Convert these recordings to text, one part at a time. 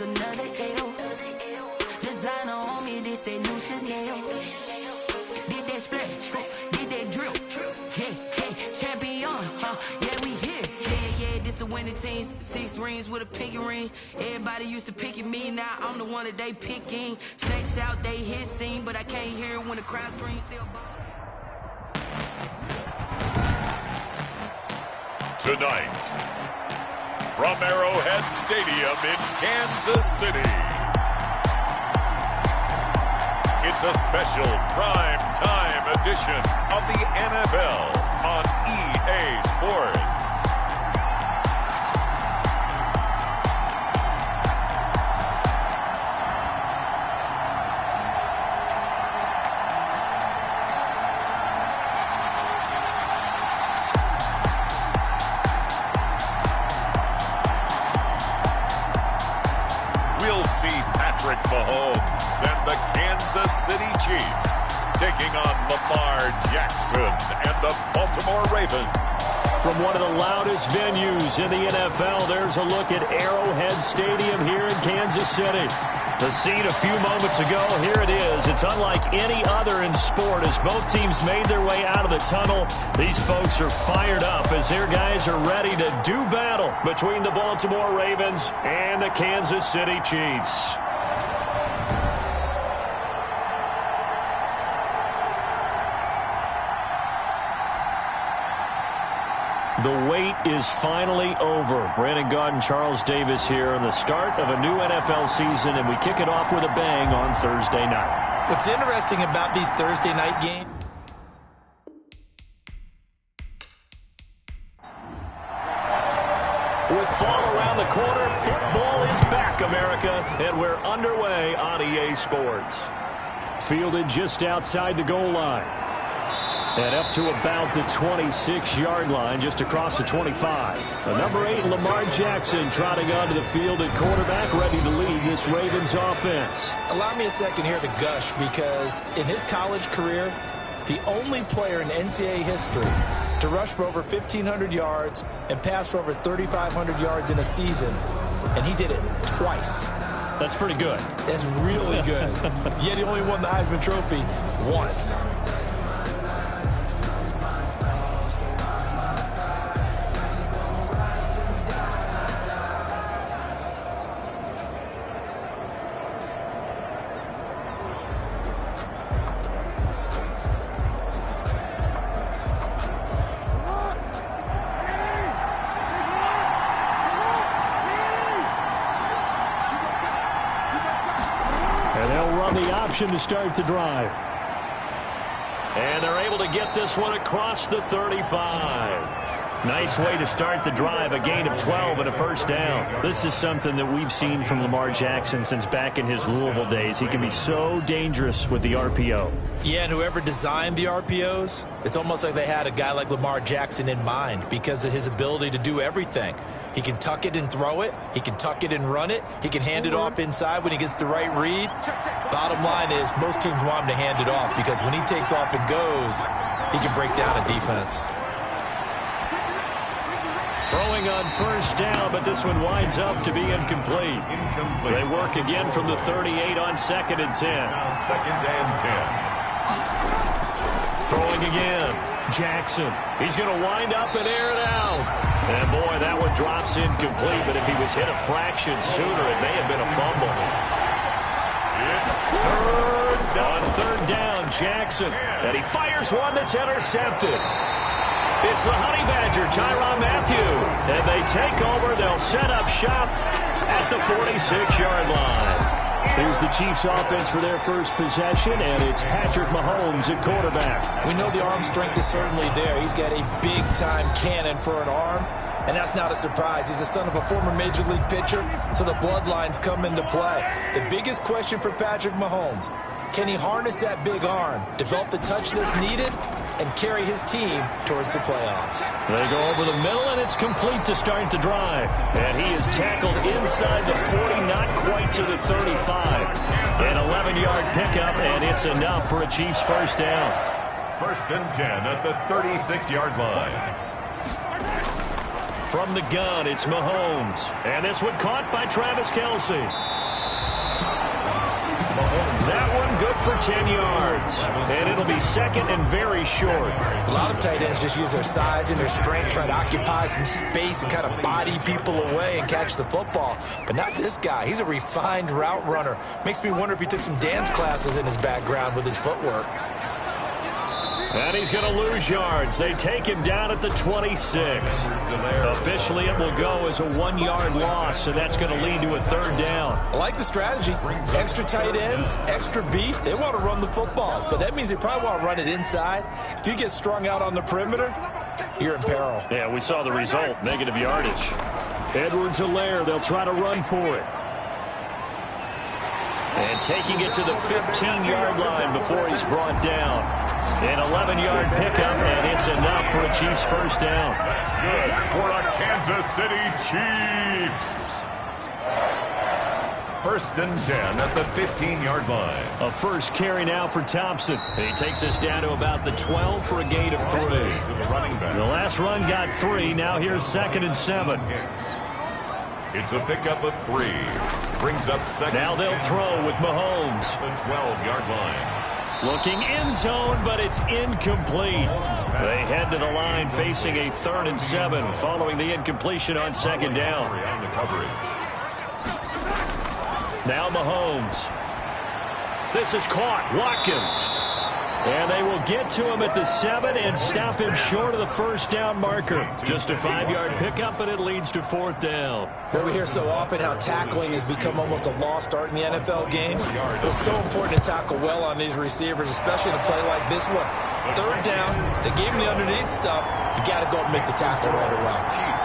like another L. Designer on me, this they new Chanel. Did that splash, did that drill. Yeah, champion, yeah, we here. Yeah, this the winning teams. 6 rings with a pinky ring. Everybody used to pick at me, now I'm the one that they picking. Snakes out, they hit scene, but I can't hear it when the crowd screams still ball. Tonight, from Arrowhead Stadium in Kansas City, it's a special prime time edition of the NFL on EA Sports. We'll see Patrick Mahomes and the Kansas City Chiefs taking on Lamar Jackson and the Baltimore Ravens. From one of the loudest venues in the NFL, there's a look at Arrowhead Stadium here in Kansas City. The scene a few moments ago, here it is. It's unlike any other in sport as both teams made their way out of the tunnel. These folks are fired up as their guys are ready to do battle between the Baltimore Ravens and the Kansas City Chiefs. The wait is finally over. Brandon Gaudin and Charles Davis here on the start of a new NFL season, and we kick it off with a bang on Thursday night. What's interesting about these Thursday night games, with fall around the corner, football is back, America, and we're underway on EA Sports. Fielded just outside the goal line. And up to about the 26-yard line, just across the 25. The number 8, Lamar Jackson, trotting onto the field at quarterback, ready to lead this Ravens offense. allow me a second here to gush, because in his college career, the only player in NCAA history to rush for over 1,500 yards and pass for over 3,500 yards in a season, and he did it twice. That's pretty good. That's really good. Yet he only won the Heisman Trophy once. To start the drive. And they're able to get this one across the 35. Nice way to start the drive, a gain of 12 and a first down. This is something that we've seen from Lamar Jackson since back in his Louisville days. He can be so dangerous with the RPO. Yeah, and whoever designed the RPOs, it's almost like they had a guy like Lamar Jackson in mind because of his ability to do everything. He can tuck it and throw it. He can tuck it and run it. He can hand it off inside when he gets the right read. Bottom line is most teams want him to hand it off because when he takes off and goes, he can break down a defense. Throwing on first down, but this one winds up to be incomplete. They work again from the 38 on 2nd and 10. Second and 10. Throwing again. Jackson. He's going to wind up and air it out. And, boy, that one drops incomplete, but if he was hit a fraction sooner, it may have been a fumble. On third down, Jackson. And he fires one that's intercepted. It's the Honey Badger, Tyrann Mathieu. And they take over. They'll set up shop at the 46-yard line. Here's the Chiefs offense for their first possession, and it's Patrick Mahomes at quarterback. We know the arm strength is certainly there. He's got a big-time cannon for an arm, and that's not a surprise. He's the son of a former Major League pitcher, so the bloodlines come into play. The biggest question for Patrick Mahomes, can he harness that big arm, develop the touch that's needed, and carry his team towards the playoffs? They go over the middle, and it's complete to start the drive. And he is tackled inside the 40, not quite to the 35. An 11-yard pickup, and it's enough for a Chiefs first down. First and 10 at the 36-yard line. From the gun, it's Mahomes. And this one caught by Travis Kelce. good for 10 yards. And it'll be second and very short. A lot of tight ends just use their size and their strength, try to occupy some space and kind of body people away and catch the football. But not this guy. He's a refined route runner. Makes me wonder if he took some dance classes in his background with his footwork. And he's going to lose yards. They take him down at the 26. Officially, it will go as a 1-yard loss, and that's going to lead to a third down. I like the strategy. Extra tight ends, extra beef. They want to run the football, but that means they probably want to run it inside. If you get strung out on the perimeter, you're in peril. Yeah, we saw the result, negative yardage. Edwards-Helaire, they'll try to run for it. And taking it to the 15-yard line before he's brought down. An 11-yard pickup, and it's enough for a Chiefs first down. That's good for the Kansas City Chiefs. First and 10 at the 15-yard line. A first carry now for Thompson. He takes us down to about the 12 for a gain of 3. The last run got 3. Now here's 2nd and 7. It's a pickup of 3. Brings up second. Now they'll throw with Mahomes. The 12-yard line. Looking end zone, but it's incomplete. They head to the line facing a 3rd and 7 following the incompletion on 2nd down. Now Mahomes. This is caught. Watkins. And they will get to him at the 7 and stop him short of the first down marker. Just a 5-yard pickup, and it leads to 4th down. Well, we hear so often how tackling has become almost a lost art in the NFL game. It's so important to tackle well on these receivers, especially in a play like this one. 3rd down, they gave him the underneath stuff. You got to go and make the tackle right away. Chiefs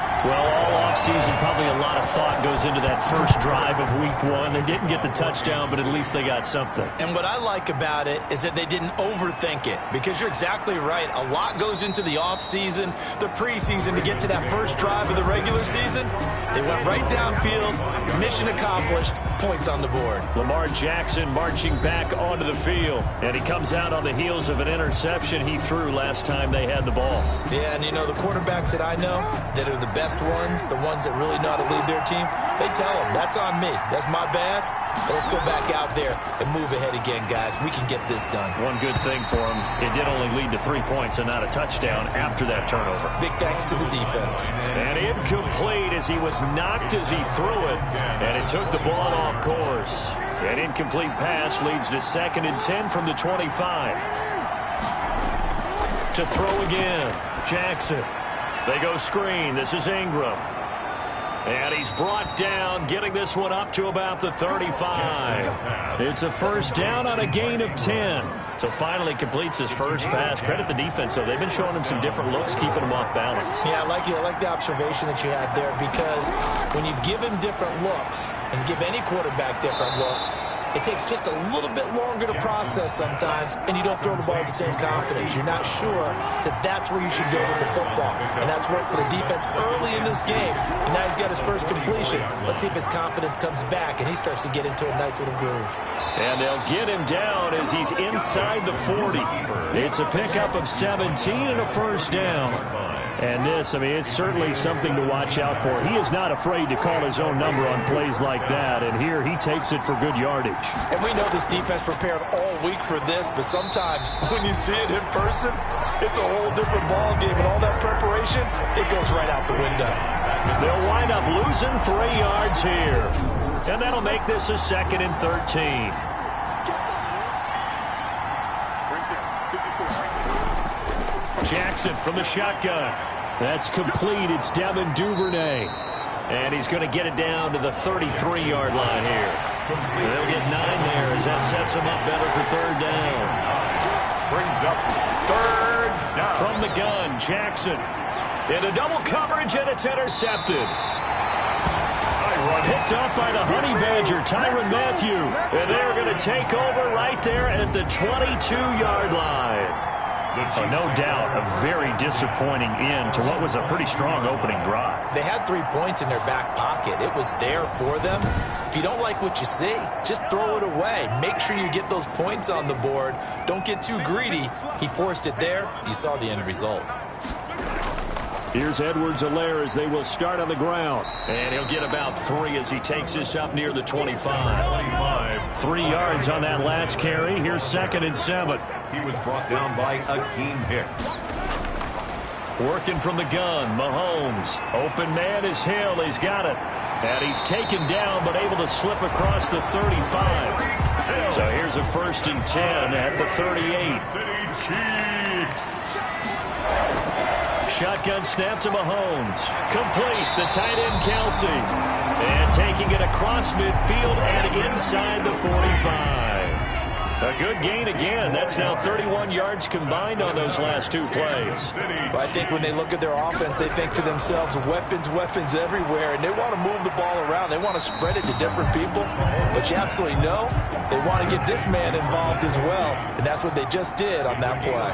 3. Well, all offseason, probably a lot of thought goes into that first drive of week 1. They didn't get the touchdown, but at least they got something. And what I like about it is that they didn't overthink it, because you're exactly right. A lot goes into the offseason, the preseason, to get to that first drive of the regular season. They went right downfield, mission accomplished, points on the board. Lamar Jackson marching back onto the field, and he comes out on the heels of an interception he threw last time they had the ball. Yeah, and you know, the quarterbacks that I know that are the best ones, the ones that really know how to lead their team, they tell them, that's on me. That's my bad. But let's go back out there and move ahead again, guys. We can get this done. One good thing for him, it did only lead to 3 points and not a touchdown after that turnover. Big thanks to the defense. And incomplete as he was knocked as he threw it, and it took the ball off course. An incomplete pass leads to 2nd and 10 from the 25. To throw again, Jackson. They go screen. This is Ingram. And he's brought down, getting this one up to about the 35. It's a first down on a gain of 10. So finally completes his first pass. Credit the defense, though. They've been showing him some different looks, keeping him off balance. Yeah, I like the observation that you had there, because when you give him different looks and give any quarterback different looks, it takes just a little bit longer to process sometimes, and you don't throw the ball with the same confidence. You're not sure that that's where you should go with the football. And that's worked for the defense early in this game. And now he's got his first completion. Let's see if his confidence comes back and he starts to get into a nice little groove. And they'll get him down as he's inside the 40. It's a pickup of 17 and a first down. And this, I mean, it's certainly something to watch out for. He is not afraid to call his own number on plays like that, and here he takes it for good yardage. And we know this defense prepared all week for this, but sometimes when you see it in person, it's a whole different ball game, and all that preparation, it goes right out the window. They'll wind up losing 3 yards here, and that'll make this a 2nd and 13. Jackson from the shotgun. That's complete. It's Devin Duvernay. And he's going to get it down to the 33-yard line here. They'll get 9 there as that sets him up better for 3rd down. Brings up 3rd down. From the gun, Jackson. Into double coverage, and it's intercepted. Picked up by the Honey Badger, Tyrann Mathieu. And they're going to take over right there at the 22-yard line. No doubt a very disappointing end to what was a pretty strong opening drive. They had 3 points in their back pocket. It was there for them. If you don't like what you see, just throw it away. Make sure you get those points on the board. Don't get too greedy. He forced it there. You saw the end result. Here's Edwards-Helaire as they will start on the ground. And he'll get about 3 as he takes this up near the 25. 3 yards on that last carry. Here's 2nd and 7. He was brought down by Akeem Hicks. Working from the gun, Mahomes. Open man is Hill. He's got it. And he's taken down, but able to slip across the 35. So here's a 1st and 10 at the 38. Shotgun snap to Mahomes. Complete. The tight end, Kelsey. And taking it across midfield and inside the 45. A good gain again. That's now 31 yards combined on those last 2 plays. Well, I think when they look at their offense, they think to themselves, weapons, weapons everywhere, and they want to move the ball around. They want to spread it to different people, but you absolutely know they want to get this man involved as well, and that's what they just did on that play.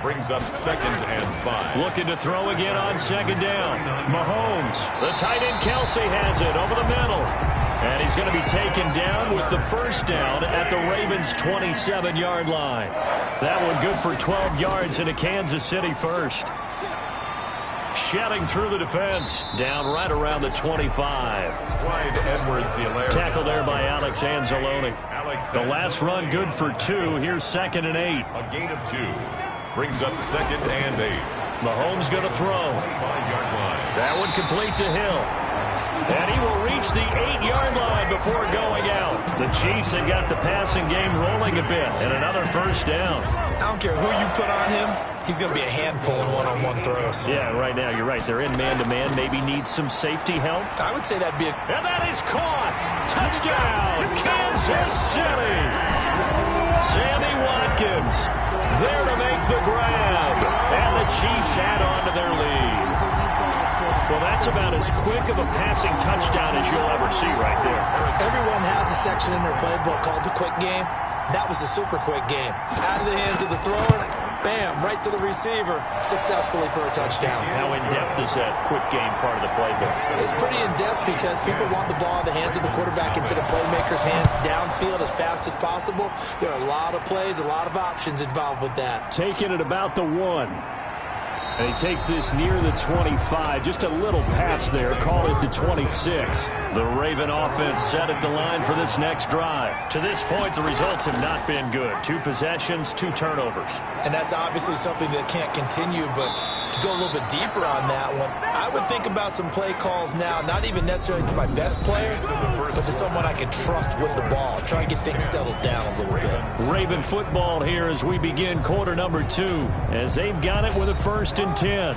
Brings up 2nd and 5. Looking to throw again on 2nd down. Mahomes. The tight end, Kelsey, has it over the middle. And he's going to be taken down with the 1st down at the Ravens' 27-yard line. That one good for 12 yards and a Kansas City 1st. Shedding through the defense. Down right around the 25. Clyde Edwards-Helaire. Tackle there by Alex Anzalone. The last run good for 2. Here's 2nd and 8. A gain of 2. Brings up 2nd and 8. Mahomes going to throw. 5-yard line. That one complete to Hill. And he will reach the 8-yard line before going out. The Chiefs have got the passing game rolling a bit. And another 1st down. I don't care who you put on him. He's going to be a handful in one-on-one throws. Yeah, right now, you're right. They're in man-to-man. Maybe needs some safety help. I would say that'd be a... And that is caught. Touchdown, Kansas City. Sammy Watkins there to make the grab. And the Chiefs add on to their lead. Well, that's about as quick of a passing touchdown as you'll ever see right there. Everyone has a section in their playbook called the quick game. That was a super quick game. Out of the hands of the thrower, bam, right to the receiver, successfully for a touchdown. How in-depth is that quick game part of the playbook? It's pretty in-depth because people want the ball in the hands of the quarterback into the playmaker's hands downfield as fast as possible. There are a lot of plays, a lot of options involved with that. Taking it about the 1. And he takes this near the 25. Just a little pass there. Call it the 26. The Raven offense set at the line for this next drive. To this point, the results have not been good. 2 possessions, 2 turnovers. And that's obviously something that can't continue, but to go a little bit deeper on that one, I would think about some play calls now, not even necessarily to my best player, but to someone I can trust with the ball. Try and get things settled down a little bit. Raven football here as we begin quarter number 2, as they've got it with a 1st and 10.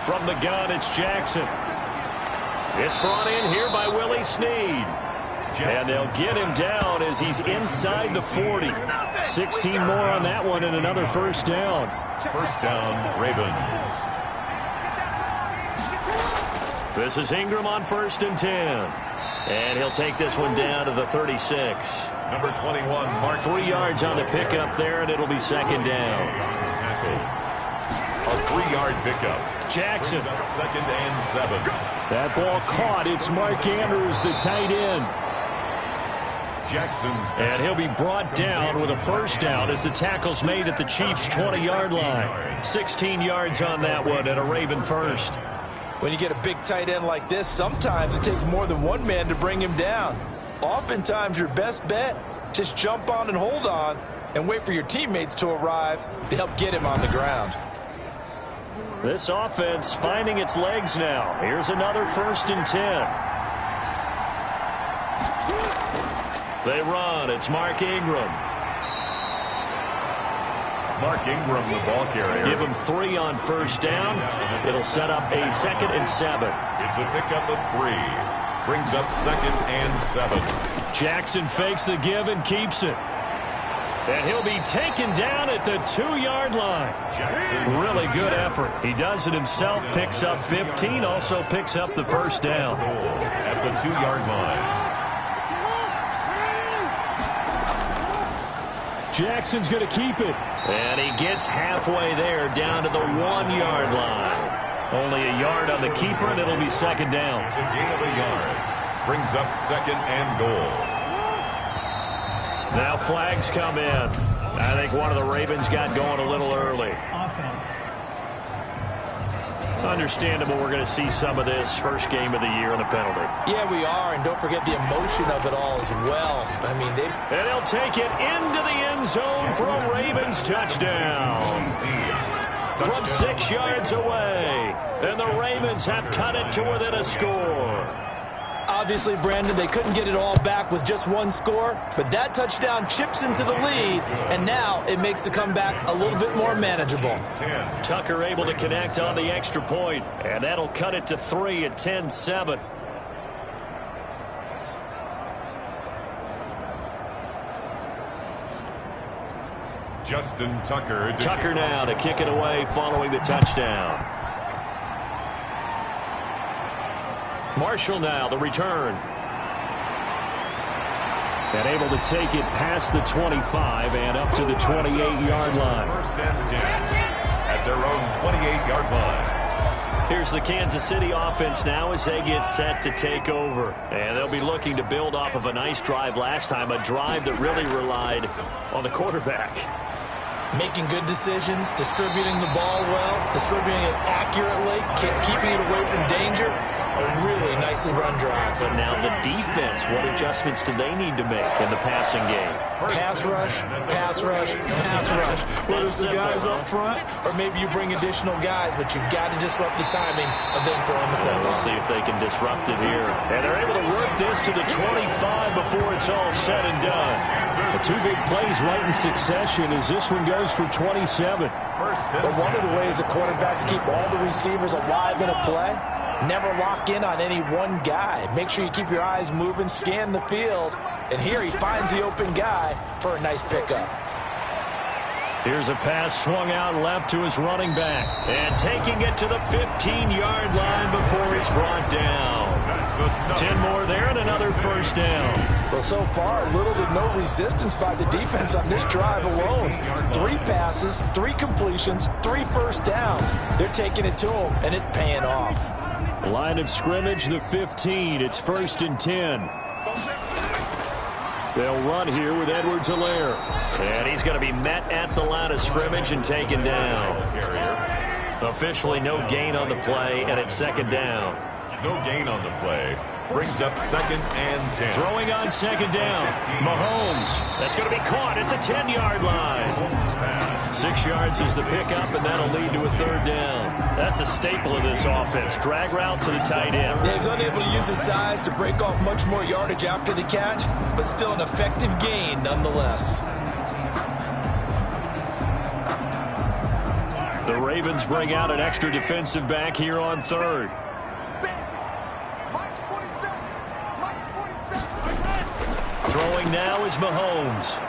From the gun, it's Jackson. It's brought in here by Willie Snead. And they'll get him down as he's inside the 40. 16 more on that one and another 1st down. 1st down, Ravens. This is Ingram on 1st and 10. And he'll take this one down to the 36. Number 21, Mark. 3 yards on the pickup there, and it'll be 2nd down. A 3-yard pickup. Jackson. 2nd and 7. That ball caught. It's Mark Andrews, the tight end. Jackson's. And he'll be brought down with a 1st down as the tackle's made at the Chiefs' 20-yard line. 16 yards on that one and a Raven 1st. When you get a big tight end like this, sometimes it takes more than one man to bring him down. Oftentimes, your best bet, just jump on and hold on and wait for your teammates to arrive to help get him on the ground. This offense finding its legs now. Here's another 1st and 10. They run. It's Mark Ingram. Mark Ingram, the ball carrier. Give him 3 on 1st down. It'll set up a 2nd and 7. It's a pickup of 3. Brings up 2nd and 7. Jackson fakes the give and keeps it. And he'll be taken down at the 2-yard line. Jackson. Really good effort. He does it himself, picks up 15, also picks up the 1st down. At the 2-yard line. Jackson's going to keep it. And he gets halfway there down to the 1-yard line. Only a yard on the keeper, and it'll be 2nd down. It's a gain of a yard. Brings up 2nd and goal. Now flags come in. I think one of the Ravens got going a little early. Offense. Understandable we're going to see some of this first game of the year on the penalty. Yeah, we are, and don't forget the emotion of it all as well. I mean, and they'll take it into the end zone for a Ravens touchdown. From 6 yards away, and the Ravens have cut it to within a score. Obviously, Brandon, they couldn't get it all back with just one score, but that touchdown chips into the lead, and now it makes the comeback a little bit more manageable. Tucker able to connect on the extra point, and that'll cut it to 3 at 10-7. Justin Tucker. Tucker now to kick it away following the touchdown. Marshall now, the return. And able to take it past the 25 and up to the 28-yard line. First and 10 at their own 28-yard line. Here's the Kansas City offense now as they get set to take over. And they'll be looking to build off of a nice drive last time, a drive that really relied on the quarterback. Making good decisions, distributing the ball well, distributing it accurately, keeping it away from danger. A really nicely run drive. But now the defense, what adjustments do they need to make in the passing game? Pass rush, pass rush, pass rush. Whether it's the guys up front or maybe you bring additional guys, but you've got to disrupt the timing of them throwing the football. We'll see if they can disrupt it here. And they're able to work this to the 25 before it's all said and done. The two big plays right in succession as this one goes for 27. But one of the ways the quarterbacks keep all the receivers alive in a play, never lock in on any one guy. Make sure you keep your eyes moving, scan the field. And here he finds the open guy for a nice pickup. Here's a pass swung out left to his running back. And taking it to the 15-yard line before it's brought down. 10 more there and another first down. Well, so far, little to no resistance by the defense on this drive alone. 3 passes, 3 completions, 3 first downs. They're taking it to him, and it's paying off. Line of scrimmage, the 15. It's 1st and 10. They'll run here with Edwards-Helaire. And he's going to be met at the line of scrimmage and taken down. Officially no gain on the play, and it's 2nd down. No gain on the play. Brings up 2nd and 10. Throwing on 2nd down. Mahomes. That's going to be caught at the 10-yard line. 6 yards is the pickup, and that'll lead to a 3rd down. That's a staple of this offense. Drag route to the tight end. Yeah, he's unable to use his size to break off much more yardage after the catch, but still an effective gain nonetheless. The Ravens bring out an extra defensive back here on 3rd. Throwing now is Mahomes.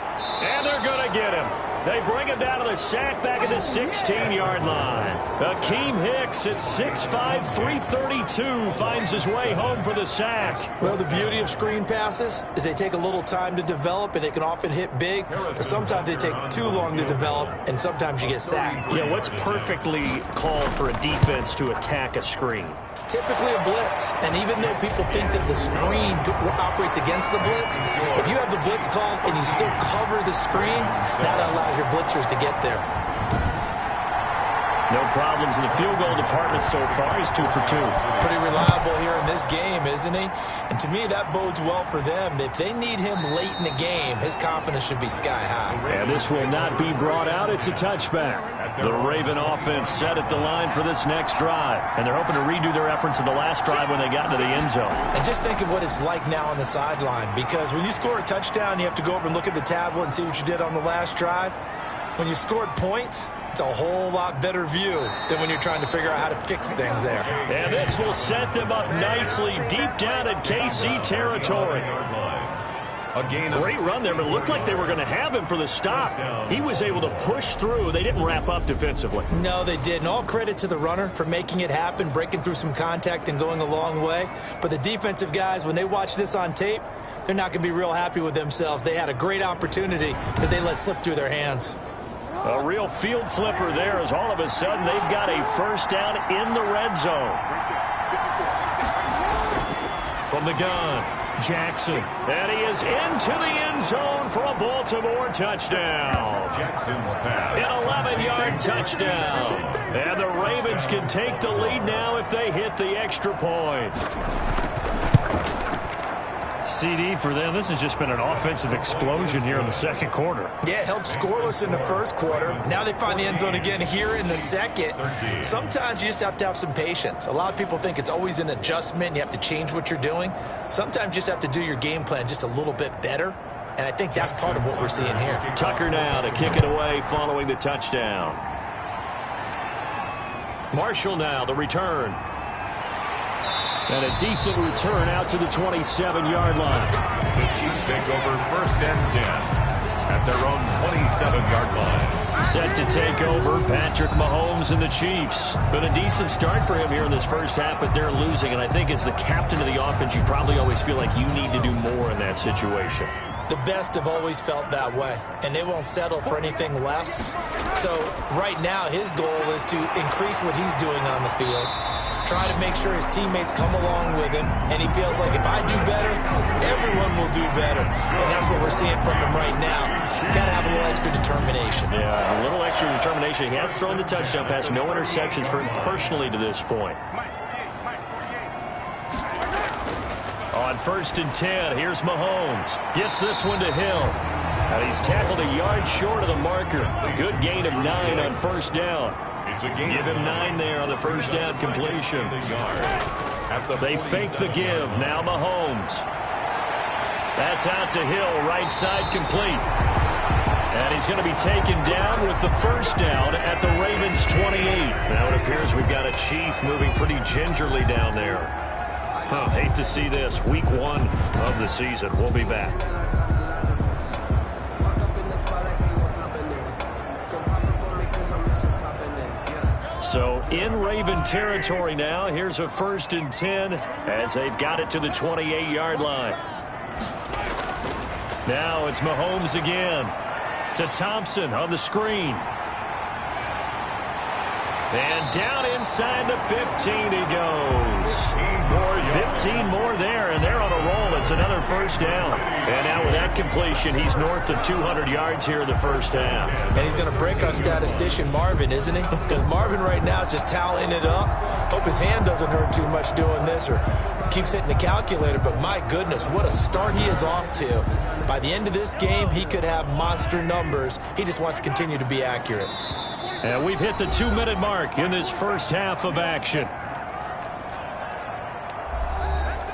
And they're going to get him. They bring him down to the sack back at the 16-yard line. Akeem Hicks at 6'5", 332 finds his way home for the sack. Well, the beauty of screen passes is they take a little time to develop, and they can often hit big, but sometimes they take too long to develop, and sometimes you get sacked. Yeah, what's perfectly called for a defense to attack a screen? Typically a blitz, and even though people think that the screen operates against the blitz, if you have the blitz called and you still cover the screen, that allows your blitzers to get there. No problems in the field goal department so far. He's 2 for 2. Pretty reliable here in this game, isn't he? And to me, that bodes well for them. If they need him late in the game, his confidence should be sky high. And this will not be brought out. It's a touchback. The Raven offense set at the line for this next drive. And they're hoping to redo their efforts in the last drive when they got into the end zone. And just think of what it's like now on the sideline. Because when you score a touchdown, you have to go over and look at the tablet and see what you did on the last drive. When you scored points, it's a whole lot better view than when you're trying to figure out how to fix things there. And this will set them up nicely deep down in KC territory. Great run there, but it looked like they were going to have him for the stop. He was able to push through. They didn't wrap up defensively. No, they didn't. All credit to the runner for making it happen, breaking through some contact and going a long way. But the defensive guys, when they watch this on tape, they're not going to be real happy with themselves. They had a great opportunity that they let slip through their hands. A real field flipper there as all of a sudden they've got a first down in the red zone. From from the gun. Jackson. And he is into the end zone for a Baltimore touchdown. Jackson's pass. An 11-yard touchdown. And the Ravens can take the lead now if they hit the extra point. CD for them. This has just been an offensive explosion here in the second quarter. Yeah, held scoreless in the first quarter. Now they find the end zone again here in the second. Sometimes you just have to have some patience. A lot of people think it's always an adjustment and you have to change what you're doing. Sometimes you just have to do your game plan just a little bit better. And I think that's part of what we're seeing here. Tucker now to kick it away following the touchdown. Marshall now, the return. And a decent return out to the 27-yard line. The Chiefs take over 1st and 10 at their own 27-yard line. Set to take over, Patrick Mahomes and the Chiefs. Been a decent start for him here in this first half, but they're losing. And I think as the captain of the offense, you probably always feel like you need to do more in that situation. The best have always felt that way, and they won't settle for anything less. So right now, his goal is to increase what he's doing on the field, try to make sure his teammates come along with him, and he feels like if I do better, everyone will do better. And that's what we're seeing from him right now. Got to have a little extra determination. Yeah, a little extra determination. He has thrown the touchdown pass, no interceptions for him personally to this point. On 1st and 10, here's Mahomes. Gets this one to Hill. And he's tackled a yard short of the marker. Good gain of 9 on 1st down. Give him 9 there on the 1st down completion. They fake the give. Now Mahomes. That's out to Hill. Right side complete. And he's going to be taken down with the 1st down at the Ravens' 28. Now it appears we've got a Chief moving pretty gingerly down there. Hate to see this. Week 1 of the season. We'll be back. So in Raven territory now. Here's a 1st and 10 as they've got it to the 28-yard line. Now it's Mahomes again to Thompson on the screen. And down inside the 15 he goes. 15 more there, and they're on a roll. It's another 1st down. And now with that completion, he's north of 200 yards here in the first half. And he's going to break our statistician Marvin, isn't he? Because Marvin right now is just tallying it up. Hope his hand doesn't hurt too much doing this or keeps hitting the calculator. But my goodness, what a start he is off to. By the end of this game, he could have monster numbers. He just wants to continue to be accurate. And we've hit the 2-minute mark in this first half of action.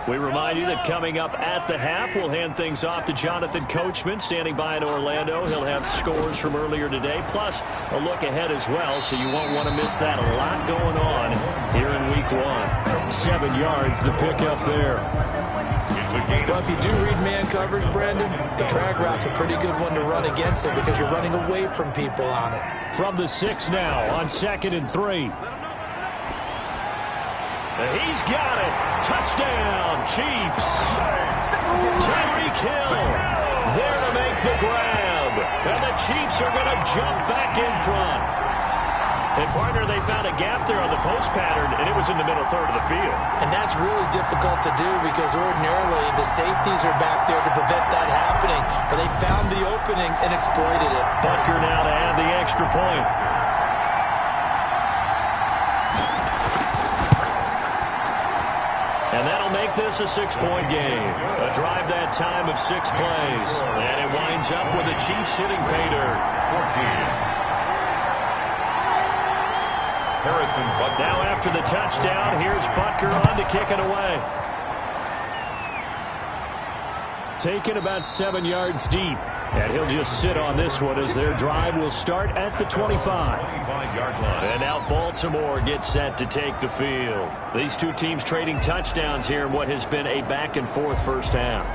We remind you that coming up at the half, we'll hand things off to Jonathan Coachman, standing by in Orlando. He'll have scores from earlier today, plus a look ahead as well, so you won't want to miss that. A lot going on here in Week 1. 7 yards, the pickup there. Well, if you do read man coverage, Brandon, the drag route's a pretty good one to run against it because you're running away from people on it. From the 6 now on 2nd and 3. He's got it. Touchdown, Chiefs. Tyreek Hill there to make the grab. And the Chiefs are going to jump back in front. And, partner, they found a gap there on the post pattern, and it was in the middle third of the field. And that's really difficult to do because ordinarily the safeties are back there to prevent that happening. But they found the opening and exploited it. Butker now to add the extra point. And that'll make this a 6-point game. A drive that time of 6 plays. And it winds up with the Chiefs hitting pay dirt. 14. Harrison Butker. Now after the touchdown, here's Butker on to kick it away. Taken about 7 yards deep. And he'll just sit on this one as their drive will start at the 25. 25-yard line. And now Baltimore gets set to take the field. These two teams trading touchdowns here in what has been a back-and-forth first half.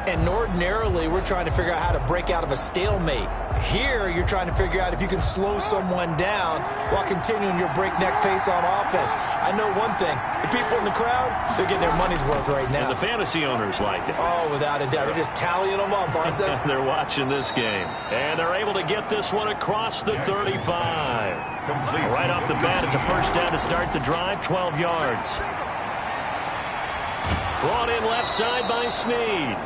And ordinarily, we're trying to figure out how to break out of a stalemate. Here, you're trying to figure out if you can slow someone down while continuing your breakneck pace on offense. I know one thing. The people in the crowd, they're getting their money's worth right now. And the fantasy owners like it. Oh, without a doubt. They're just tallying them up, aren't they? They're watching this game. And they're able to get this one across the 35. Right off the bat, it's a 1st down to start the drive, 12 yards. Brought in left side by Snead.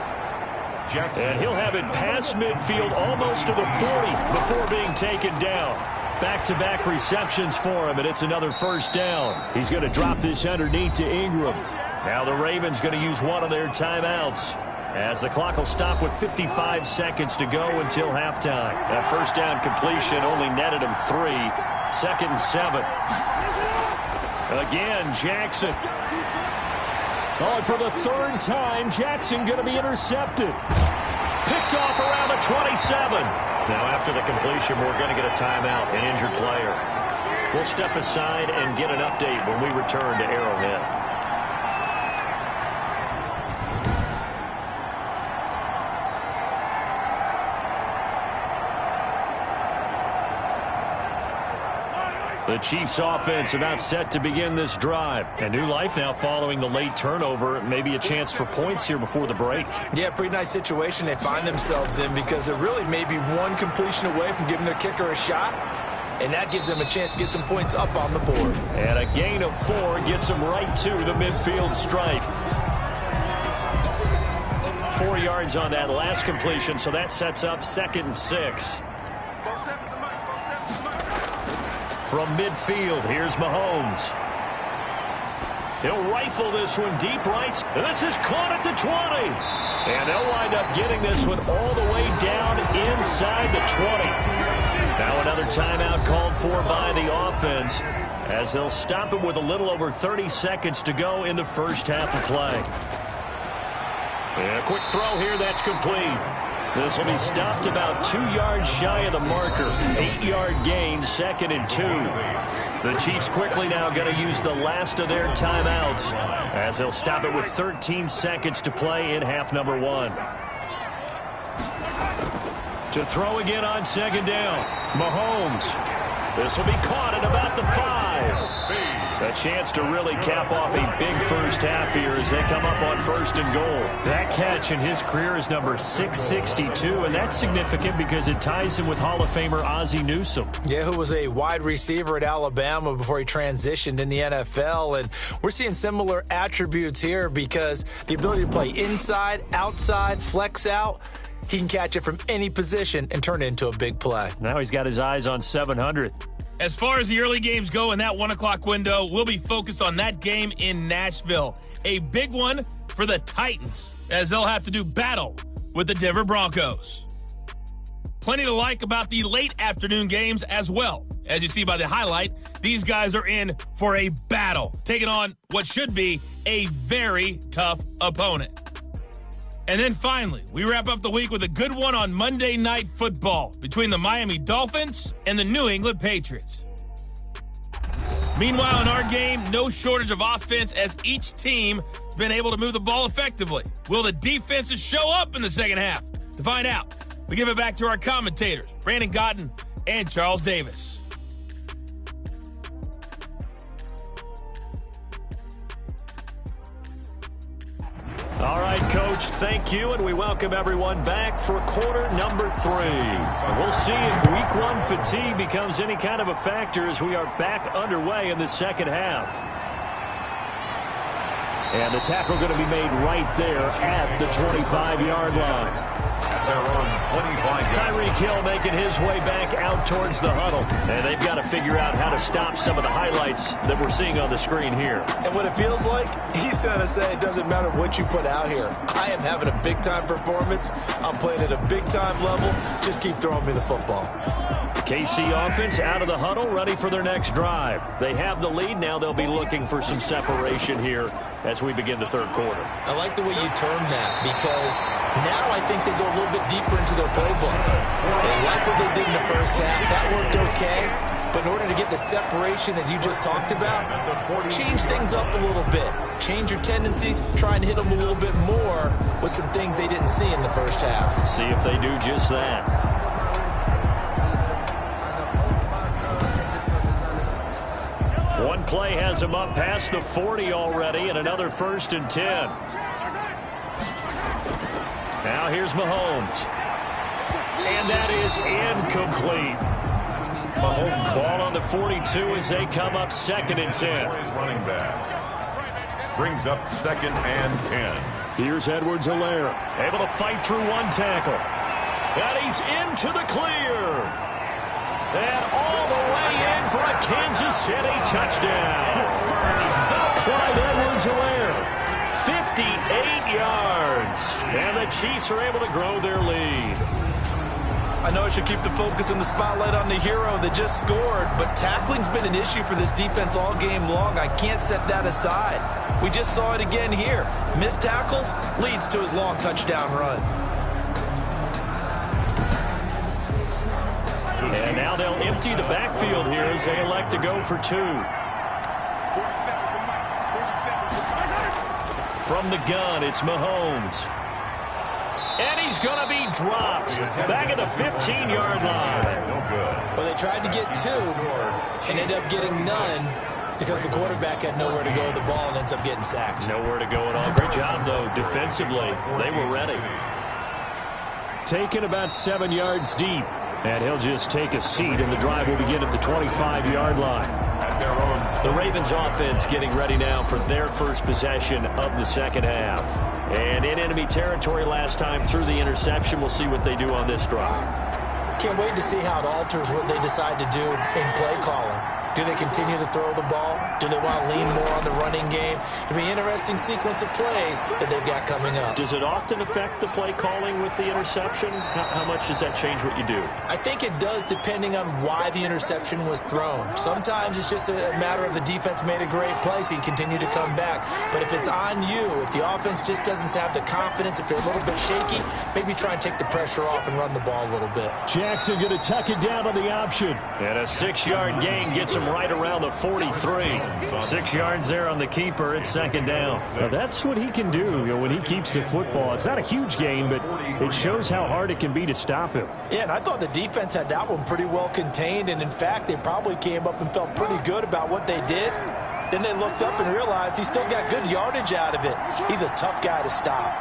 And he'll have it past midfield almost to the 40 before being taken down. Back-to-back receptions for him, and it's another first down. He's going to drop this underneath to Ingram. Now the Ravens going to use one of their timeouts, as the clock will stop with 55 seconds to go until halftime. That first down completion only netted him 3. 2nd and 7. Again, Jackson. Oh, and for the 3rd time, Jackson going to be intercepted. Picked off around the 27. Now, after the completion, we're going to get a timeout, an injured player. We'll step aside and get an update when we return to Arrowhead. The Chiefs offense about set to begin this drive. And new life now following the late turnover. Maybe a chance for points here before the break. Yeah, pretty nice situation they find themselves in, because they're really maybe one completion away from giving their kicker a shot. And that gives them a chance to get some points up on the board. And a gain of 4 gets them right to the midfield stripe. 4 yards on that last completion, so that sets up 2nd and 6. From midfield, here's Mahomes. He'll rifle this one deep right. And this is caught at the 20. And they'll wind up getting this one all the way down inside the 20. Now another timeout called for by the offense, as they'll stop it with a little over 30 seconds to go in the first half of play. And a quick throw here, that's complete. This will be stopped about 2 yards shy of the marker. 8-yard gain, 2nd and 2. The Chiefs quickly now going to use the last of their timeouts, as they'll stop it with 13 seconds to play in half number 1. To throw again on 2nd down. Mahomes. This will be caught at about the 5. A chance to really cap off a big first half here as they come up on 1st and goal. That catch in his career is number 662, and that's significant because it ties him with Hall of Famer Ozzie Newsome. Yeah, who was a wide receiver at Alabama before he transitioned in the NFL. And we're seeing similar attributes here, because the ability to play inside, outside, flex out, he can catch it from any position and turn it into a big play. Now he's got his eyes on 700. As far as the early games go in that 1 o'clock window, we'll be focused on that game in Nashville. A big one for the Titans, as they'll have to do battle with the Denver Broncos. Plenty to like about the late afternoon games as well. As you see by the highlight, these guys are in for a battle, taking on what should be a very tough opponent. And then finally, we wrap up the week with a good one on Monday Night Football between the Miami Dolphins and the New England Patriots. Meanwhile, in our game, no shortage of offense as each team has been able to move the ball effectively. Will the defenses show up in the second half? To find out, we give it back to our commentators, Brandon Godden and Charles Davis. All right, Coach, thank you, and we welcome everyone back for quarter number 3. And we'll see if week 1 fatigue becomes any kind of a factor as we are back underway in the second half. And the tackle going to be made right there at the 25-yard line. Tyreek Hill making his way back out towards the huddle. And they've got to figure out how to stop some of the highlights that we're seeing on the screen here. And what it feels like, he's going to say it doesn't matter what you put out here. I am having a big-time performance. I'm playing at a big-time level. Just keep throwing me the football. The KC offense out of the huddle, ready for their next drive. They have the lead. Now they'll be looking for some separation here as we begin the third quarter. I like the way you term that, because now I think they go a little bit deeper into their playbook. They like what they did in the first half. That worked okay. But in order to get the separation that you just talked about, change things up a little bit. Change your tendencies, try and hit them a little bit more with some things they didn't see in the first half. See if they do just that. One play has him up past the 40 already, and another 1st and 10. Now here's Mahomes. And that is incomplete. Ball on the 42 as they come up 2nd and 10. Brings up 2nd and 10. Here's Edwards-Helaire, able to fight through one tackle. And he's into the clear. And all the way in for a Kansas City touchdown. Clyde Edwards-Helaire, 58 yards. And the Chiefs are able to grow their lead. I know I should keep the focus and the spotlight on the hero that just scored, but tackling's been an issue for this defense all game long. I can't set that aside. We just saw it again here. Missed tackles leads to his long touchdown run. And now they'll empty the backfield here as they elect to go for 2. From the gun, it's Mahomes. And he's going to be dropped back at the 15-yard line. No good. Well, they tried to get 2 and ended up getting none because the quarterback had nowhere to go with the ball and ends up getting sacked. Nowhere to go at all. Great job, though, defensively. They were ready. Taken about 7 yards deep. And he'll just take a seat, and the drive will begin at the 25-yard line. The Ravens offense getting ready now for their first possession of the second half. And in enemy territory last time through the interception. We'll see what they do on this drive. Can't wait to see how it alters what they decide to do in play calling. Do they continue to throw the ball? Do they want to lean more on the running game? It'll be an interesting sequence of plays that they've got coming up. Does it often affect the play calling with the interception? How much does that change what you do? I think it does depending on why the interception was thrown. Sometimes it's just a matter of the defense made a great play, so you continue to come back. But if it's on you, if the offense just doesn't have the confidence, if they're a little bit shaky, maybe try and take the pressure off and run the ball a little bit. Jackson going to tuck it down on the option. And a 6-yard gain gets him right around the 43. 6 yards there on the keeper. It's second down. Now that's what he can do, when he keeps the football. It's not a huge gain, but it shows how hard it can be to stop him. Yeah, and I thought the defense had that one pretty well contained, and in fact, they probably came up and felt pretty good about what they did. Then they looked up and realized he still got good yardage out of it. He's a tough guy to stop.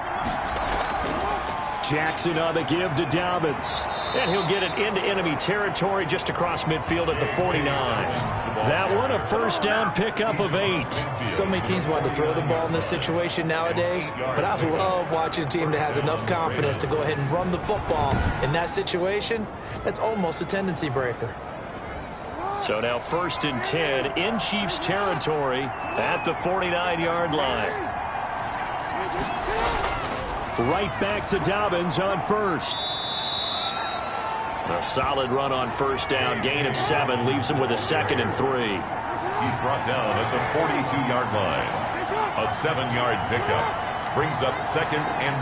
Jackson on the give to Dobbins. And he'll get it into enemy territory just across midfield at the 49. That one, a first down pickup of 8. So many teams want to throw the ball in this situation nowadays, but I love watching a team that has enough confidence to go ahead and run the football. In that situation, that's almost a tendency breaker. So now 1st and 10 in Chiefs territory at the 49-yard line. Right back to Dobbins on first. A solid run on first down. Gain of 7 leaves him with a 2nd and 3. He's brought down at the 42-yard line. A 7-yard pickup brings up 2nd and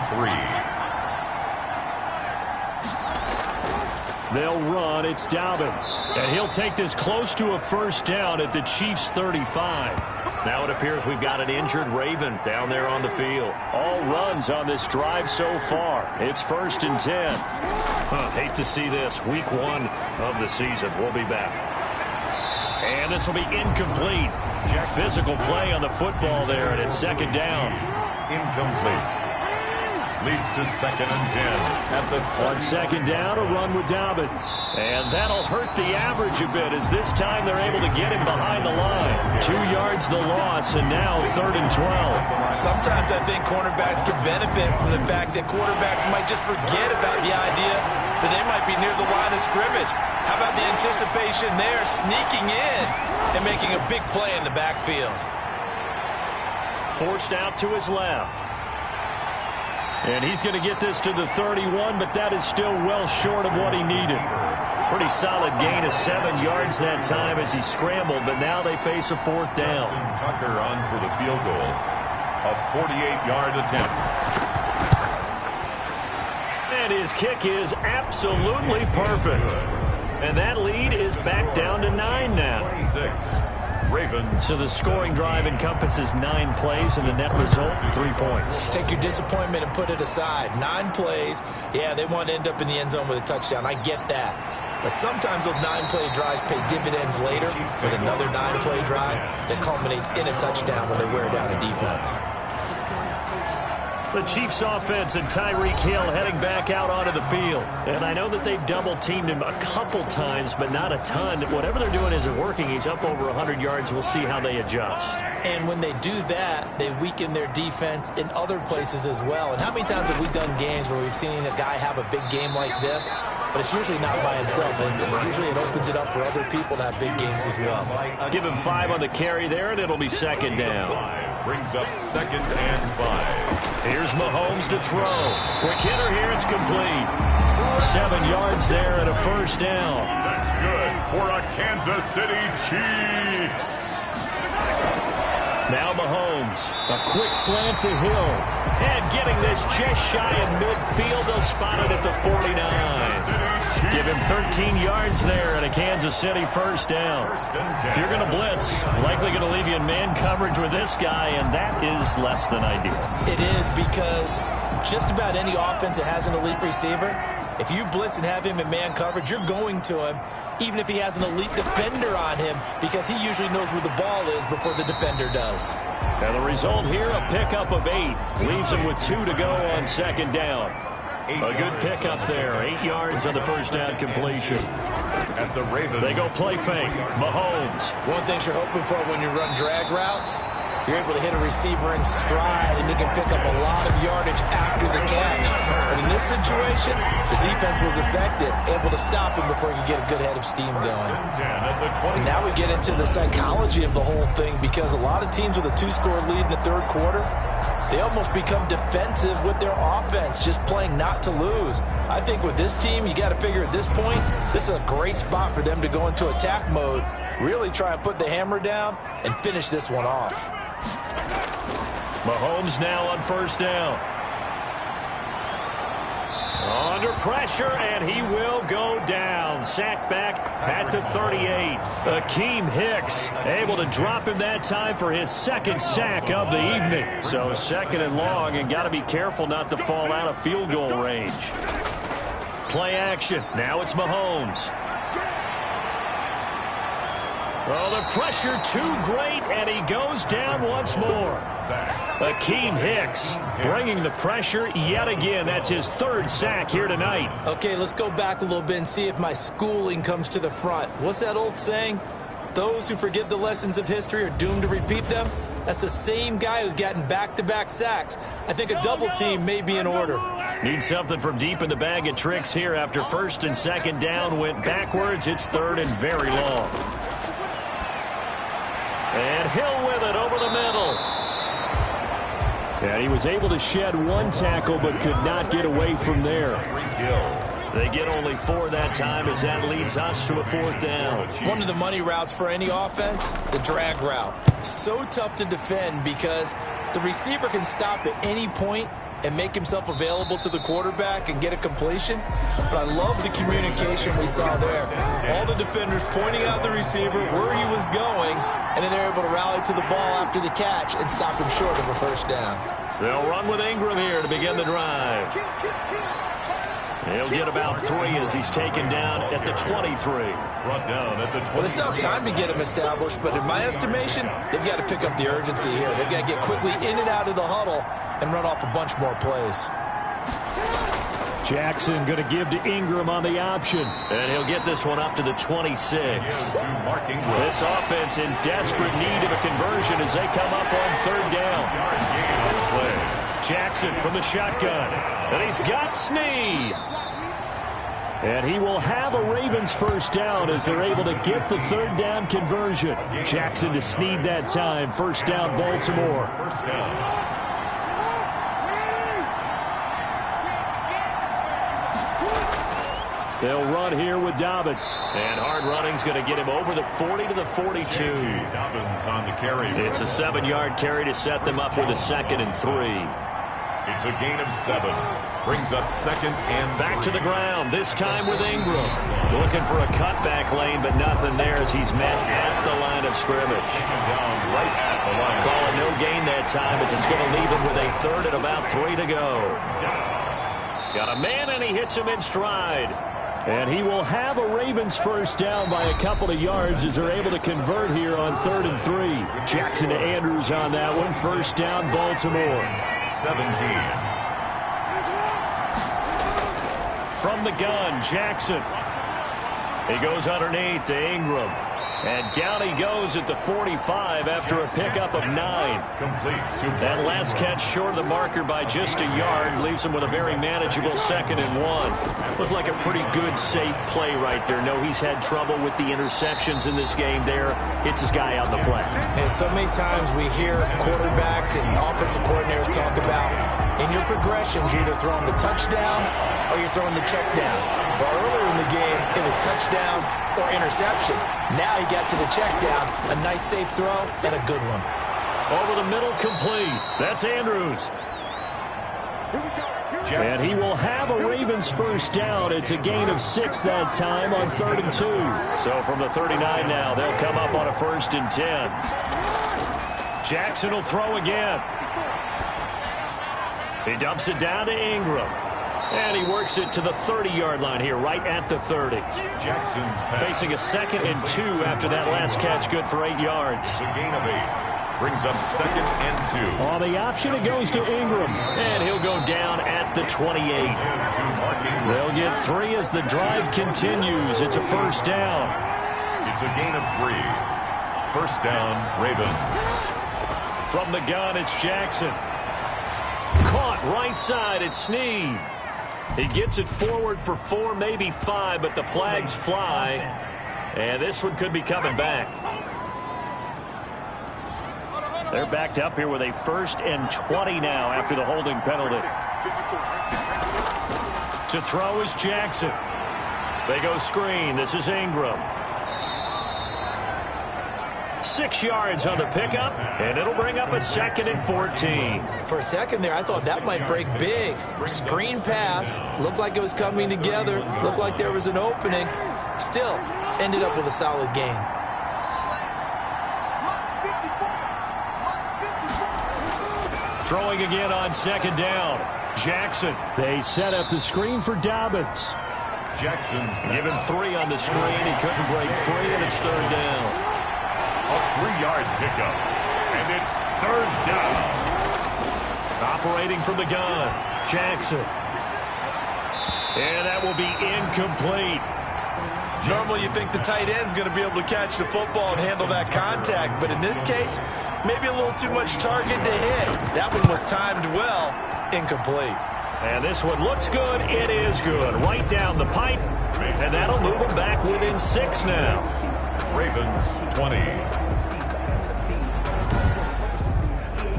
3. They'll run. It's Dobbins. And he'll take this close to a first down at the Chiefs' 35. Now it appears we've got an injured Raven down there on the field. All runs on this drive so far. It's 1st and 10. Hate to see this. Week 1 of the season. We'll be back. And this will be incomplete. Physical play on the football there, and it's 2nd down. Incomplete. Leads to 2nd and 10 at the 30. On 2nd down, a run with Dobbins. And that'll hurt the average a bit as this time they're able to get him behind the line. 2 yards the loss, and now 3rd and 12. Sometimes I think cornerbacks can benefit from the fact that quarterbacks might just forget about the idea that they might be near the line of scrimmage. How about the anticipation there, sneaking in and making a big play in the backfield? Forced out to his left. And he's going to get this to the 31, but that is still well short of what he needed. Pretty solid gain of 7 yards that time as he scrambled, but now they face a 4th down. Tucker on for the field goal. A 48-yard attempt. And his kick is absolutely perfect. And that lead is back down to 9 now. 26. Ravens. So the scoring drive encompasses 9 plays, and the net result, 3 points. Take your disappointment and put it aside. 9 plays. Yeah, they want to end up in the end zone with a touchdown. I get that. But sometimes those 9-play drives pay dividends later with another 9-play drive that culminates in a touchdown when they wear down a defense. The Chiefs offense and Tyreek Hill heading back out onto the field. And I know that they've double-teamed him a couple times, but not a ton. Whatever they're doing isn't working. He's up over 100 yards. We'll see how they adjust. And when they do that, they weaken their defense in other places as well. And how many times have we done games where we've seen a guy have a big game like this, but it's usually not by himself, is it? Usually it opens it up for other people to have big games as well. Give him 5 on the carry there, and it'll be second down. Brings up 2nd and 5. Here's Mahomes to throw. Quick hitter here, it's complete. 7 yards there and a first down. That's good for a Kansas City Chiefs. Now Mahomes, a quick slant to Hill. And getting this just shy of midfield, they'll spot it at the 49. Give him 13 yards there and a Kansas City first down. If you're going to blitz, likely going to leave you in man coverage with this guy, and that is less than ideal. It is, because just about any offense that has an elite receiver, if you blitz and have him in man coverage, you're going to him, even if he has an elite defender on him, because he usually knows where the ball is before the defender does. And the result here, a pickup of 8. Leaves him with 2 to go on second down. A good pickup there. 8 yards on the first down completion. At the Ravens. They go play fake. Mahomes. One thing you're hoping for when you run drag routes, you're able to hit a receiver in stride, and he can pick up a lot of yardage after the catch. But in this situation, the defense was effective, able to stop him before he could get a good head of steam going. And now we get into the psychology of the whole thing, because a lot of teams with a 2-score lead in the third quarter, they almost become defensive with their offense, just playing not to lose. I think with this team, you got to figure at this point, this is a great spot for them to go into attack mode, really try and put the hammer down and finish this one off. Mahomes now on first down. Under pressure, and he will go down. Sacked back at the 38. Akeem Hicks able to drop him that time for his second sack of the evening. So second and long, and got to be careful not to fall out of field goal range. Play action. Now it's Mahomes. Oh, the pressure too great, and he goes down once more. Akeem Hicks bringing the pressure yet again. That's his 3rd sack here tonight. Okay, let's go back a little bit and see if my schooling comes to the front. What's that old saying? Those who forget the lessons of history are doomed to repeat them. That's the same guy who's gotten back-to-back sacks. I think a double team may be in order. Need something from deep in the bag of tricks here after first and second down went backwards. It's 3rd and very long. And Hill with it over the middle. And he was able to shed 1 tackle but could not get away from there. They get only 4 that time as that leads us to a 4th down. One of the money routes for any offense, the drag route. So tough to defend because the receiver can stop at any point and make himself available to the quarterback and get a completion. But I love the communication we saw there. All the defenders pointing out the receiver, where he was going, and then they're able to rally to the ball after the catch and stop him short of a first down. They'll run with Ingram here to begin the drive. He'll get about 3 as he's taken down at the 23. Brought down at the 20. Well, they still have time to get him established, but in my estimation, they've got to pick up the urgency here. They've got to get quickly in and out of the huddle and run off a bunch more plays. Jackson going to give to Ingram on the option. And he'll get this one up to the 26. This offense in desperate need of a conversion as they come up on 3rd down. Jackson from the shotgun. And he's got Snead. And he will have a Ravens first down as they're able to get the 3rd down conversion. Jackson to Snead that time. First down, Baltimore. First down. They'll run here with Dobbins. And hard running's going to get him over the 40 to the 42. Dobbins on the carry. It's a 7-yard carry to set them up with a 2nd and 3. It's a gain of 7. Brings up 2nd and back to the ground, this time with Ingram. Looking for a cutback lane, but nothing there as he's met at the line of scrimmage. down right at the line. Call it no gain that time as it's going to leave him with a 3rd and about 3 to go. Got a man, and he hits him in stride. And he will have a Ravens first down by a couple of yards as they're able to convert here on 3rd and 3. Jackson to Andrews on that one. First down, Baltimore. 17. From the gun, Jackson. He goes underneath to Ingram. And down he goes at the 45 after a pickup of 9. Complete. That last catch short of the marker by just a yard leaves him with a very manageable 2nd and 1. Looked like a pretty good, safe play right there. No, he's had trouble with the interceptions in this game there. Hits his guy out the flat. And so many times we hear quarterbacks and offensive coordinators talk about in your progressions, you're either throwing the touchdown or you're throwing the check down. But earlier in the game, it was touchdown or interception. Now he got to the check down, a nice safe throw, and a good one. Over the middle, complete. That's Andrews. And he will have a Ravens first down. It's a gain of 6 that time on 3rd and 2. So from the 39 now, they'll come up on a 1st and 10. Jackson will throw again. He dumps it down to Ingram. And he works it to the 30-yard line here, right at the 30. Jackson's pass. Facing a 2nd and 2 after that last catch, good for 8 yards. It's a gain of 8. Brings up 2nd and 2. On the option, it goes to Ingram. And he'll go down at the 28. They'll get 3 as the drive continues. It's a first down. It's a gain of 3. First down, Ravens. From the gun, it's Jackson. Caught right side, it's Snead. He gets it forward for 4, maybe 5, but the flags fly. And this one could be coming back. They're backed up here with a 1st and 20 now after the holding penalty. To throw is Jackson. They go screen. This is Ingram. 6 yards on the pickup, and it'll bring up a 2nd and 14. For a second there, I thought that might break big. Screen pass. Looked like it was coming together. Looked like there was an opening. Still, ended up with a solid gain. Throwing again on 2nd down. Jackson. They set up the screen for Dobbins. Jackson's Given 3 on the screen. He couldn't break free, and it's 3rd down. a 3-yard pickup. And it's 3rd down. Operating from the gun. Jackson. And that will be incomplete. Normally you think the tight end's going to be able to catch the football and handle that contact, but in this case, maybe a little too much target to hit. That one was timed well, incomplete. And this one looks good. It is good. Right down the pipe, and that'll move them back within 6 now. Ravens 20.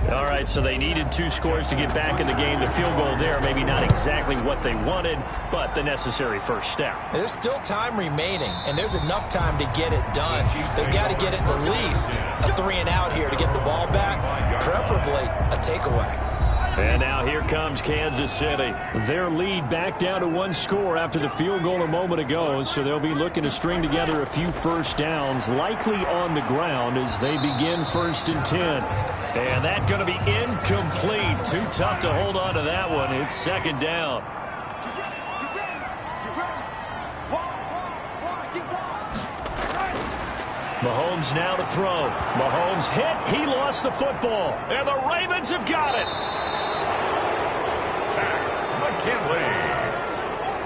All right, so they needed 2 scores to get back in the game. The field goal there, maybe not exactly what they wanted, but the necessary first step. There's still time remaining, and there's enough time to get it done. They've got to get it at least a 3 and out here to get the ball back, preferably a takeaway. And now here comes Kansas City. Their lead back down to 1 score after the field goal a moment ago, so they'll be looking to string together a few first downs, likely on the ground as they begin 1st and 10. And that's going to be incomplete. Too tough to hold on to that one. It's 2nd down. Mahomes now to throw. Mahomes hit. He lost the football. And the Ravens have got it. McKinley.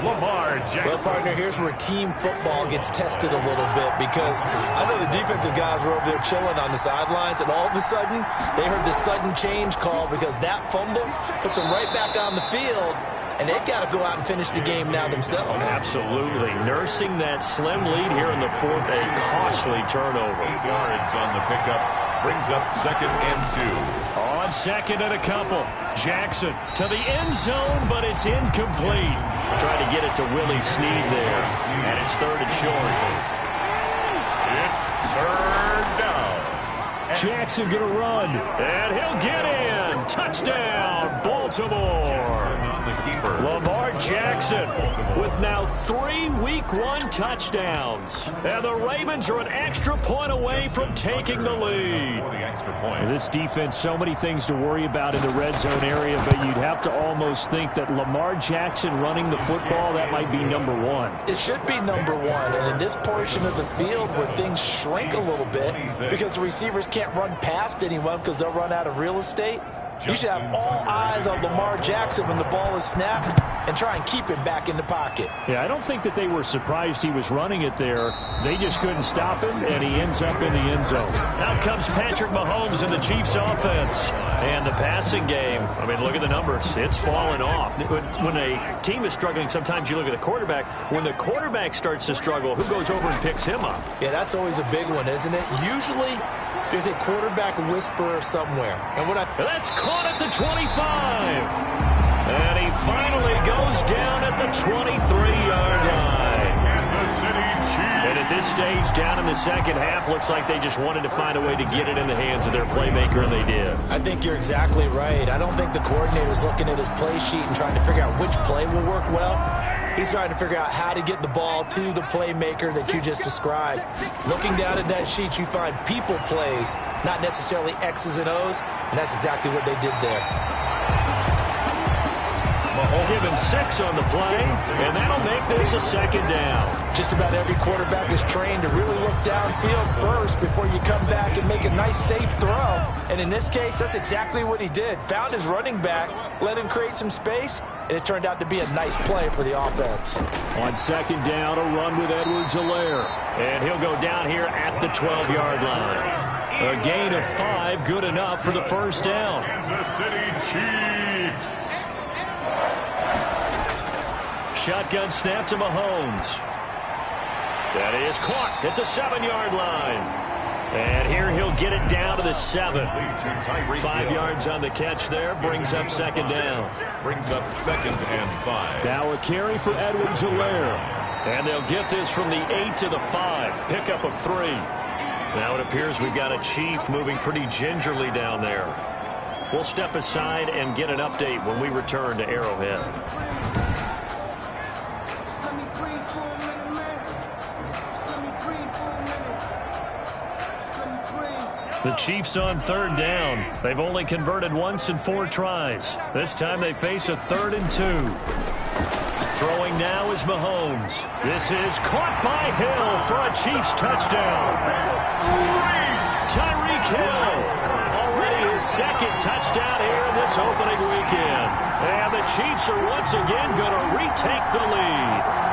Lamar Jackson. Well, partner, here's where team football gets tested a little bit because I know the defensive guys were over there chilling on the sidelines, and all of a sudden, they heard the sudden change call because that fumble puts them right back on the field, and they've got to go out and finish the game now themselves. Absolutely. Nursing that slim lead here in the 4th, a costly turnover. 8 yards on the pickup. Brings up 2nd and 2. On 2nd and a couple. Jackson to the end zone, but it's incomplete. Trying to get it to Willie Snead there. And it's 3rd and short. It's 3rd down. Jackson going to run. And he'll get in. Touchdown, Baltimore. On the keeper. Lamar Jackson with now 3 Week 1 touchdowns. And the Ravens are an extra point away from taking the lead. For the extra point. This defense, so many things to worry about in the red zone area, but you'd have to almost think that Lamar Jackson running the football, that might be number 1. It should be number 1, and in this portion of the field where things shrink a little bit because the receivers can't run past anyone because they'll run out of real estate, You should have all eyes on Lamar Jackson when the ball is snapped and try and keep him back in the pocket. Yeah, I don't think that they were surprised he was running it there. They just couldn't stop him, and he ends up in the end zone. Out comes Patrick Mahomes in the Chiefs offense. And the passing game, I mean, look at the numbers. It's fallen off. When a team is struggling, sometimes you look at the quarterback. When the quarterback starts to struggle, who goes over and picks him up? Yeah, that's always a big one, isn't it? Usually, there's a quarterback whisperer somewhere. And that's caught at the 25. And he finally goes down at the 23-yard line. And at this stage, down in the second half, looks like they just wanted to find a way to get it in the hands of their playmaker, and they did. I think you're exactly right. I don't think the coordinator's looking at his play sheet and trying to figure out which play will work well. He's trying to figure out how to get the ball to the playmaker that you just described. Looking down at that sheet, you find people plays, not necessarily X's and O's, and that's exactly what they did there. Given 6 on the play, and that'll make this a second down. Just about every quarterback is trained to really look downfield first before you come back and make a nice, safe throw. And in this case, that's exactly what he did. Found his running back, let him create some space, and it turned out to be a nice play for the offense. On second down, a run with Edwards-Helaire. And he'll go down here at the 12-yard line. A gain of 5, good enough for the first down. Kansas City Chiefs. Shotgun snap to Mahomes. That is caught at the 7-yard line. And here he'll get it down to the 7. 5 yards on the catch there. Brings up second down. Brings up 2nd and 5. Now a carry for Edwards-Helaire. And they'll get this from the 8 to the 5. Pickup of 3. Now it appears we've got a Chief moving pretty gingerly down there. We'll step aside and get an update when we return to Arrowhead. The Chiefs on third down. They've only converted once in 4 tries. This time they face a 3rd and 2. Throwing now is Mahomes. This is caught by Hill for a Chiefs touchdown. Tyreek Hill. Already his 2nd touchdown here in this opening weekend. And the Chiefs are once again going to retake the lead.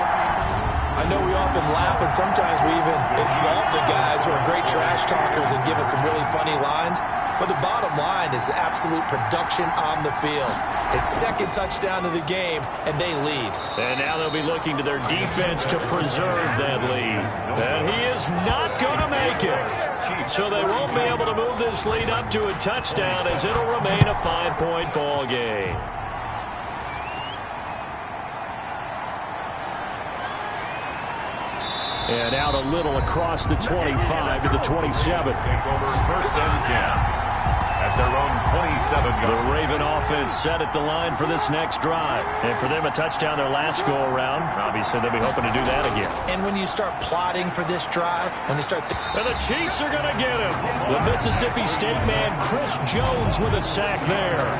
I know we often laugh, and sometimes we even exalt the guys who are great trash talkers and give us some really funny lines. But the bottom line is the absolute production on the field. His 2nd touchdown of the game, and they lead. And now they'll be looking to their defense to preserve that lead. And he is not going to make it. So they won't be able to move this lead up to a touchdown, as it'll remain a 5-point ball game. And out a little across the 25 to the 27. Take over 1st and 10 at their own 27-yard. The Raven offense set at the line for this next drive. And for them, a touchdown their last go-around. Obviously, they'll be hoping to do that again. And when you start plotting for this drive, when you start... And the Chiefs are going to get him. The Mississippi State man, Chris Jones, with a sack there.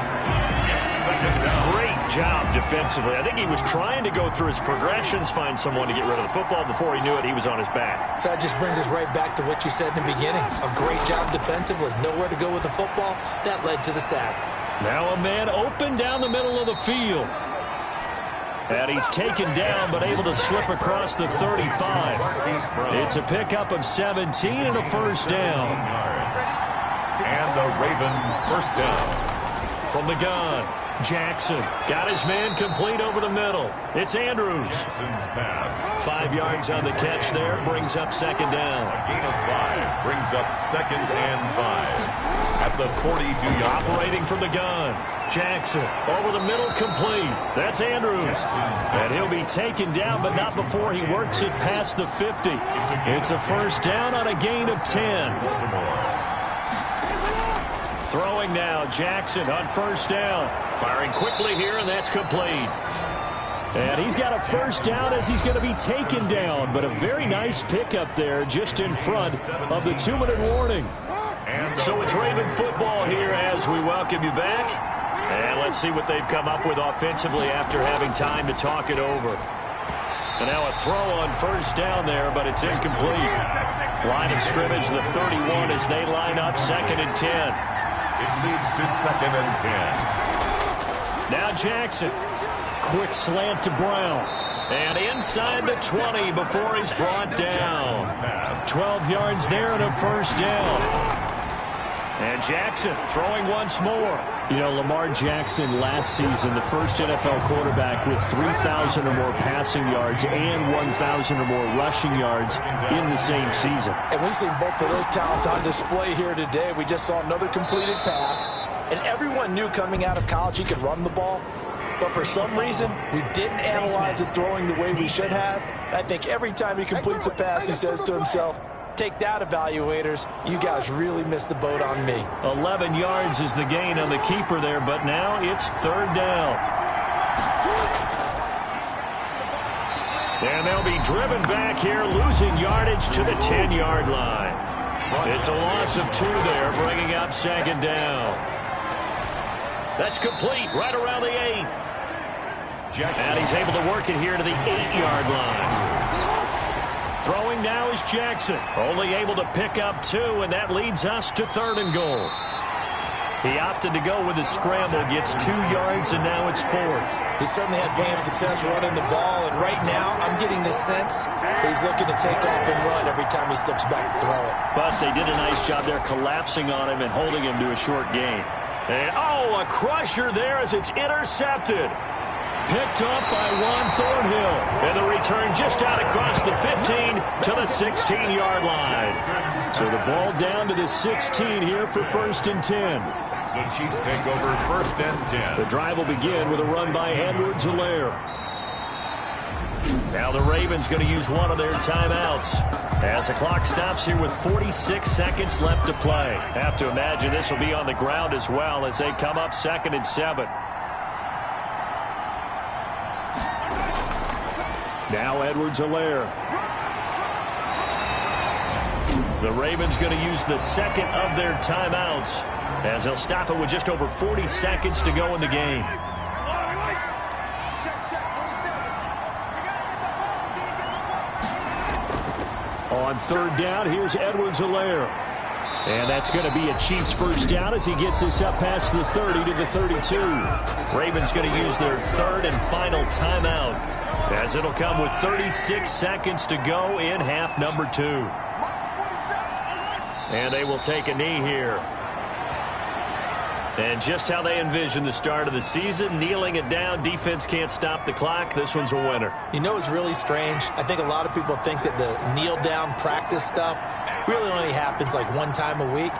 Great job defensively. I think he was trying to go through his progressions, find someone to get rid of the football. Before he knew it, he was on his back. So that just brings us right back to what you said in the beginning. A great job defensively. Nowhere to go with the football. That led to the sack. Now a man open down the middle of the field. And he's taken down, but able to slip across the 35. It's a pickup of 17 and a first down. And the Raven first down. From the gun, Jackson got his man complete over the middle. It's Andrews. Jackson's pass. 5 yards on the catch there, brings up second down. A gain of 5 brings up 2nd and 5 at the 42-yard. Operating from the gun, Jackson over the middle, complete. That's Andrews. And he'll be taken down, but not before he works it past the 50. It's a first down on a gain of 10. Throwing now, Jackson on first down. Firing quickly here, and that's complete. And he's got a first down as he's going to be taken down, but a very nice pickup there just in front of the 2-minute warning. So it's Raven football here as we welcome you back. And let's see what they've come up with offensively after having time to talk it over. And now a throw on first down there, but it's incomplete. Line of scrimmage, the 31 as they line up 2nd and 10. It leads to 2nd and 10. Now Jackson. Quick slant to Brown. And inside the 20 before he's brought down. 12 yards there and a first down. And Jackson throwing once more. You know, Lamar Jackson last season, the first NFL quarterback with 3,000 or more passing yards and 1,000 or more rushing yards in the same season. And we've seen both of those talents on display here today. We just saw another completed pass. And everyone knew coming out of college he could run the ball. But for some reason, we didn't analyze it throwing the way we should have. I think every time he completes a pass, he says to himself, take that, evaluators. You guys really missed the boat on me. 11 yards is the gain on the keeper there, but now it's third down. And they'll be driven back here, losing yardage to the 10-yard line. It's a loss of 2 there, bringing up second down. That's complete right around the 8. And he's able to work it here to the 8-yard line. Throwing now is Jackson. Only able to pick up 2, and that leads us to 3rd and goal. He opted to go with his scramble, gets 2 yards, and now it's 4th. He certainly had plenty of success running the ball, and right now I'm getting the sense he's looking to take off and run every time he steps back to throw it. But they did a nice job there collapsing on him and holding him to a short gain. And, a crusher there as it's intercepted. Picked up by Juan Thornhill. And the return just out across the 15 to the 16-yard line. So the ball down to the 16 here for 1st and 10. The Chiefs take over 1st and 10. The drive will begin with a run by Edwards-Helaire. Now the Ravens going to use one of their timeouts as the clock stops here with 46 seconds left to play. Have to imagine this will be on the ground as well as they come up 2nd and 7. Now Edwards-Helaire. The Ravens going to use the second of their timeouts as they'll stop it with just over 40 seconds to go in the game. On 3rd down, here's Edwards-Helaire. And that's going to be a Chiefs first down as he gets this up past the 30 to the 32. Ravens going to use their 3rd and final timeout as it'll come with 36 seconds to go in half number 2. And they will take a knee here. And just how they envision the start of the season, kneeling it down, defense can't stop the clock. This one's a winner. You know, it's really strange. I think a lot of people think that the kneel-down practice stuff really only happens like one time a week.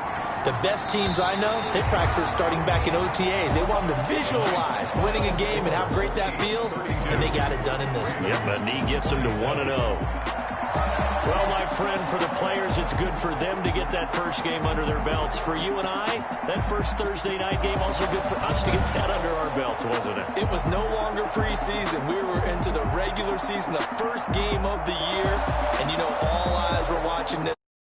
The best teams I know, they practice starting back in OTAs. They want them to visualize winning a game and how great that feels, and they got it done in this one. Yep, that knee gets them to 1-0. Well, my friend, for the players, it's good for them to get that first game under their belts. For you and I, that first Thursday night game, also good for us to get that under our belts, wasn't it? It was no longer preseason. We were into the regular season, the first game of the year, and